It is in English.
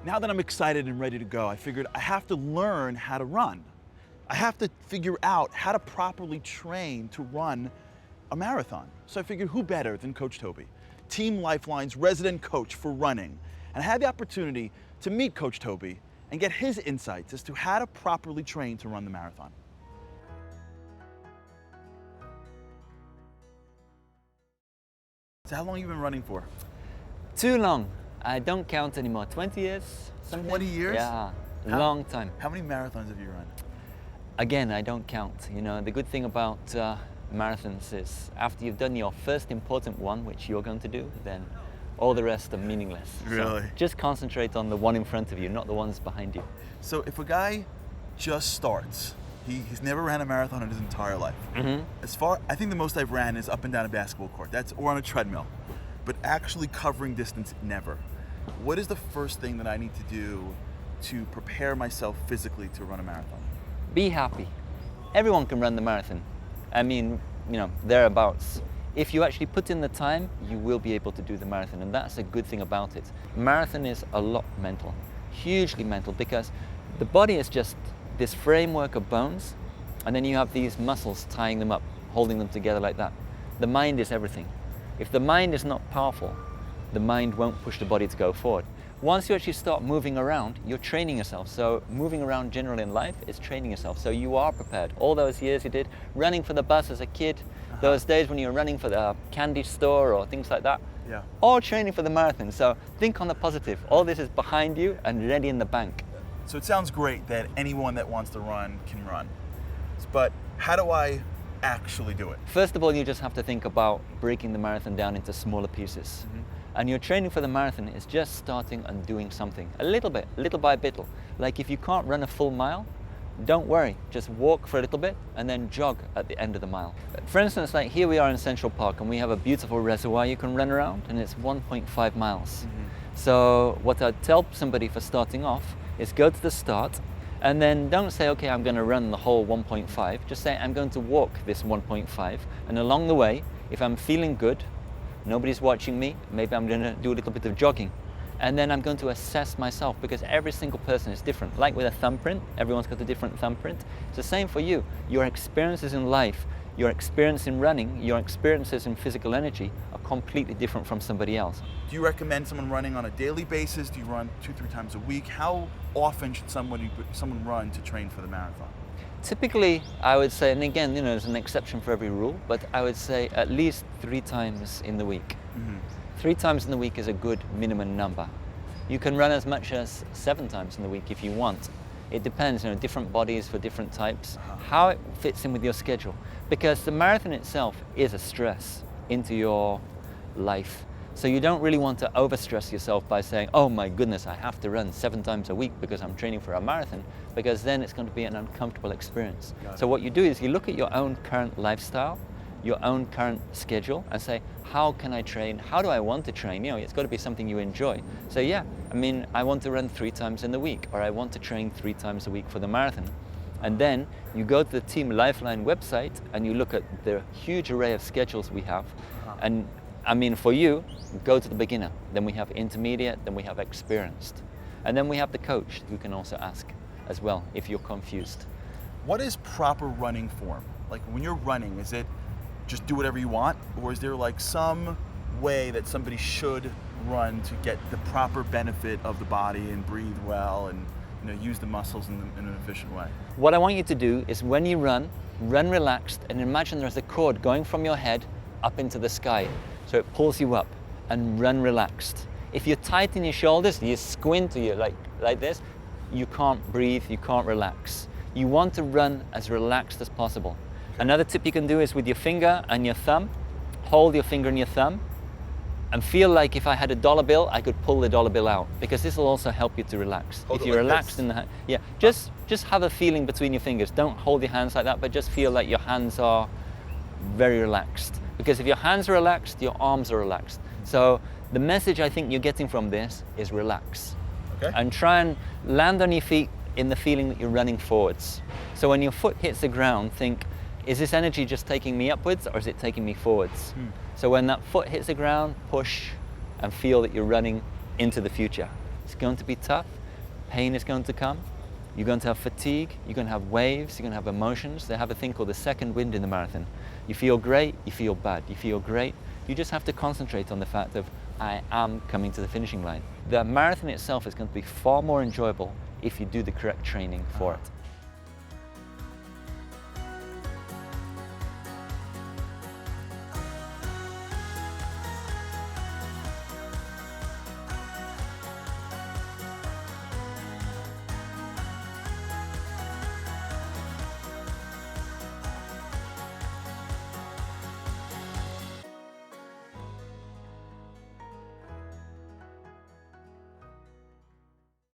Now that I'm excited and ready to go, I figured I have to learn how to run. I have to figure out how to properly train to run a marathon. So I figured who better than Coach Toby, Team Lifeline's resident coach for running. And I had the opportunity to meet Coach Toby and get his insights as to how to properly train to run the marathon. So how long have you been running for? Too long. I don't count anymore. 20 years? Something? 20 years? Yeah, long time. How many marathons have you run? Again, I don't count. You know, the good thing about marathons is after you've done your first important one, which you're going to do, then all the rest are meaningless. Really? So just concentrate on the one in front of you, not the ones behind you. So if a guy just starts, he's never ran a marathon in his entire life. I think the most I've ran is up and down a basketball court. Or on a treadmill. But actually covering distance, never. What is the first thing that I need to do to prepare myself physically to run a marathon? Be happy. Everyone can run the marathon. I mean, you know, thereabouts. If you actually put in the time, you will be able to do the marathon, and that's a good thing about it. Marathon is a lot mental, hugely mental, because the body is just this framework of bones, and then you have these muscles tying them up, holding them together like that. The mind is everything. If the mind is not powerful, the mind won't push the body to go forward. Once you actually start moving around, you're training yourself. So moving around generally in life is training yourself. So you are prepared. All those years you did, running for the bus as a kid, those days when you were running for the candy store or things like that, all training for the marathon. So think on the positive. All this is behind you and ready in the bank. So it sounds great that anyone that wants to run can run. But how do I actually do it? First of all, you just have to think about breaking the marathon down into smaller pieces. And your training for the marathon is just starting and doing something, a little bit, little by little. Like if you can't run a full mile, don't worry, just walk for a little bit and then jog at the end of the mile. For instance, like here we are in Central Park and we have a beautiful reservoir you can run around, and it's 1.5 miles. So what I'd tell somebody for starting off is go to the start and then don't say, okay, I'm going to run the whole 1.5. Just say, I'm going to walk this 1.5. And along the way, if I'm feeling good, nobody's watching me, maybe I'm going to do a little bit of jogging. And then I'm going to assess myself, because every single person is different. Like with a thumbprint, everyone's got a different thumbprint. It's the same for you. Your experiences in life, your experience in running, your experiences in physical energy are completely different from somebody else. Do you recommend someone running on a daily basis? Do you run 2-3 times a week? How often should someone run to train for the marathon? Typically, I would say, and again, you know, there's an exception for every rule, but I would say at least 3 times in the week. 3 times in the week is a good minimum number. You can run as much as 7 times in the week if you want. It depends, you know, different bodies for different types, how it fits in with your schedule. Because the marathon itself is a stress into your life. So you don't really want to overstress yourself by saying, oh my goodness, I have to run 7 times a week because I'm training for a marathon, because then it's going to be an uncomfortable experience. So what you do is you look at your own current lifestyle, your own current schedule, and say, how can I train? How do I want to train? You know, it's got to be something you enjoy. So yeah, I mean, I want to run 3 times in the week, or I want to train 3 times a week for the marathon. And then you go to the Team Lifeline website and you look at the huge array of schedules we have. And I mean, for you, go to the beginner. Then we have intermediate, then we have experienced. And then we have the coach who can also ask as well if you're confused. What is proper running form? Like when you're running, is it just do whatever you want? Or is there like some way that somebody should run to get the proper benefit of the body and breathe well and, you know, use the muscles in an efficient way? What I want you to do is when you run relaxed, and imagine there's a cord going from your head up into the sky. So it pulls you up, and run relaxed. If you're tight in your shoulders, you squint or you're like this, you can't breathe, you can't relax. You want to run as relaxed as possible. Another tip you can do is with your finger and your thumb, hold your finger and your thumb, and feel like if I had a dollar bill, I could pull the dollar bill out, because this will also help you to relax. Hold if it you're like relaxed this. in the hand, yeah, just have a feeling between your fingers. Don't hold your hands like that, but just feel like your hands are very relaxed. Because if your hands are relaxed, your arms are relaxed. So the message I think you're getting from this is relax. Okay. And try and land on your feet in the feeling that you're running forwards. So when your foot hits the ground, think, is this energy just taking me upwards or is it taking me forwards? So when that foot hits the ground, push and feel that you're running into the future. It's going to be tough. Pain is going to come. You're going to have fatigue. You're going to have waves. You're going to have emotions. They have a thing called the second wind in the marathon. You feel great. You feel bad. You feel great. You just have to concentrate on the fact of, I am coming to the finishing line. The marathon itself is going to be far more enjoyable if you do the correct training for it.